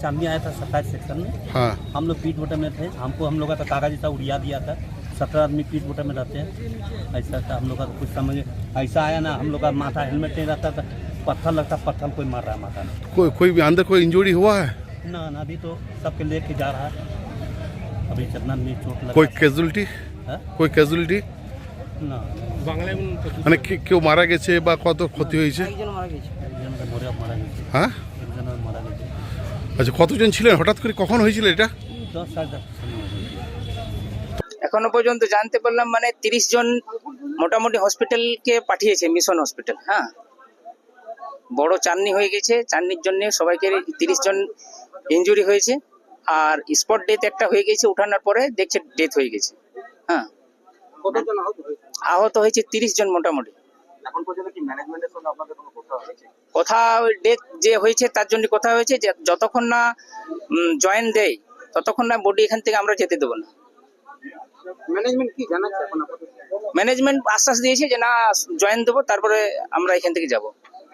चांदनी आया था 27 सेक्शन में। हाँ। हम लोग पीट बोटा में थे, हमको हम लोग का कागज ऐसा उड़िया दिया था। 17 आदमी पीट बोटा में रहते हैं। ऐसा था हम लोग का, कुछ समझ ऐसा आया ना, हम लोग का माथा हेलमेट नहीं रहता था, पत्थर लगता, पत्थर कोई मार रहा है माथा में। कोई भी अंदर कोई इंजरी हुआ है? ना अभी तो सबके लेके जा रहा है, अभी चंदन में चोट लगा। कोई कैजुअलिटी? হ্যাঁ कोई कैजुअलिटी? না মানে কেউ মারা গেছে বা কত ক্ষতি হয়েছে? একজন মারা গেছে। হ্যাঁ, একজন মারা গেছে। আচ্ছা, কতজন ছিলেন? হঠাৎ করে কখন হয়েছিল এটা? 10 সাড়ে 10 এখনো পর্যন্ত জানতে পারলাম মানে 30 জন মোটামুটি হসপিটালকে পাঠিয়েছে, মিশন হসপিটাল। হ্যাঁ, বড় চাঁদনি হয়ে গেছে, চাঁদনির জন্য সবাইকে 30 জন ইনজুরি হয়েছে। আর স্পট ডেথ একটা হয়ে গেছে, উঠানোর পরে দেখছে ডেথ হয়ে গেছে। হ্যাঁ, কতজন আহত হয়েছে 30 জন মোটামুটি। এখন পর্যন্ত কি ম্যানেজমেন্টের সঙ্গে আপনাদের কোনো কথা হয়েছে? কথা ডেথ যে হয়েছে তার জন্য কথা হয়েছে যে যতক্ষণ না জয়েন দেয় ততক্ষণ না বডি এখান থেকে আমরা যেতে দেবো না। ম্যানেজমেন্ট কি জানাচ্ছে এখন আপাতত? ম্যানেজমেন্ট আশ্বাস দিয়েছে যে না জয়েন দেবো, তারপরে আমরা এখান থেকে যাব।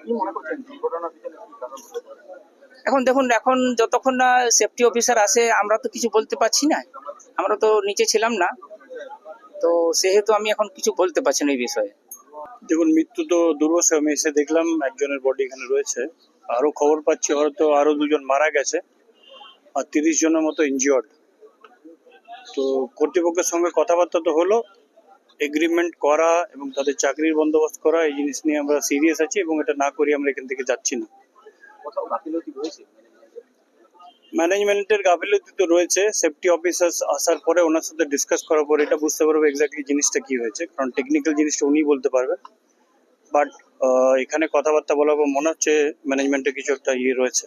কি মনে করছেন দুর্ঘটনার পিছনে কি কারণ হতে পারে? এখন দেখুন, এখন যতক্ষণ না সেফটি অফিসার আসে আমরা তো কিছু বলতে পারছি না, আমরা তো নিচে ছিলাম না, তো সেহেতু আমি এখন কিছু বলতে পারছি না এই বিষয়ে। দেখুন, মৃত্যু তো দুর্বশ, আমি এসে দেখলাম একজনের বডি এখানে রয়েছে, আরো খবর পাচ্ছি হয়তো আরো 2 জন মারা গেছে আর 30 জনের মতো ইনজিওর্ড। তো কর্তৃপক্ষের সঙ্গে কথাবার্তা তো হলো, এগ্রিমেন্ট করা এবং তাদের চাকরির বন্দোবস্ত করা, এই জিনিস নিয়ে আমরা সিরিয়াস আছি এবং এটা না করি আমরা এখান থেকে যাচ্ছি না। কোথাও গাফিলতি হয়েছে? ম্যানেজমেন্টের গাফিলতি তো রয়েছে, সেফটি অফিসার আসার পরে ওনার সাথে ডিসকাস করার পরে এটা বুঝতে পারবো এক্স্যাক্টলি জিনিসটা কি হয়েছে, কারণ টেকনিক্যাল জিনিসটা উনি বলতে পারবেন। বাট এখানে কথাবার্তা বলার পর মনে হচ্ছে ম্যানেজমেন্টে কিছু একটা রয়েছে।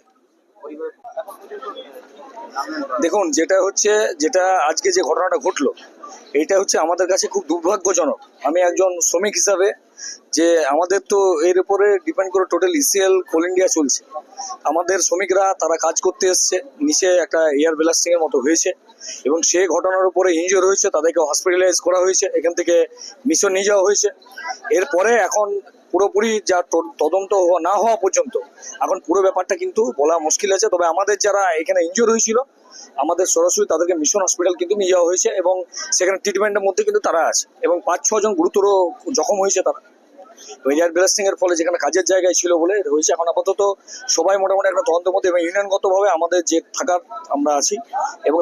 দেখুন, যেটা আজকে যে ঘটনাটা ঘটলো, এইটা হচ্ছে আমাদের কাছে খুব দুর্ভাগ্যজনক। আমি একজন শ্রমিক হিসাবে, যে আমাদের তো এর উপরে ডিপেন্ড করে টোটাল ইসিএল কোল ইন্ডিয়া চলছে। আমাদের শ্রমিকরা তারা কাজ করতে এসছে, নিচে একটা এয়ার ব্লাস্টিং এর মতো হয়েছে এবং সেই ঘটনার উপরে ইনজিওর হয়েছে, তাদেরকে হসপিটালাইজ করা হয়েছে, এখান থেকে মিশন নিয়ে যাওয়া হয়েছে। এরপরে এখন পুরোপুরি যা তদন্ত না হওয়া পর্যন্ত এখন পুরো ব্যাপারটা কিন্তু বলা মুশকিল আছে। তবে আমাদের যারা এখানে ইনজিওর হয়েছিল, আমাদের সরাসরি তাদেরকে মিশন হসপিটাল কিন্তু নিয়ে যাওয়া হয়েছে এবং সেখানে ট্রিটমেন্টের মধ্যে কিন্তু তারা আছে এবং 5-6 জন গুরুতর জখম হয়েছে তারা এয়ার ব্লাস্টিং এর ফলে, যেখানে কাজের জায়গায় ছিল বলে হয়েছে। এখন আপাতত সবাই মোটামুটি একটা তদন্তের মধ্যে এবং ইউনিয়নগতভাবে আমাদের যে থাকার আমরা আছি এবং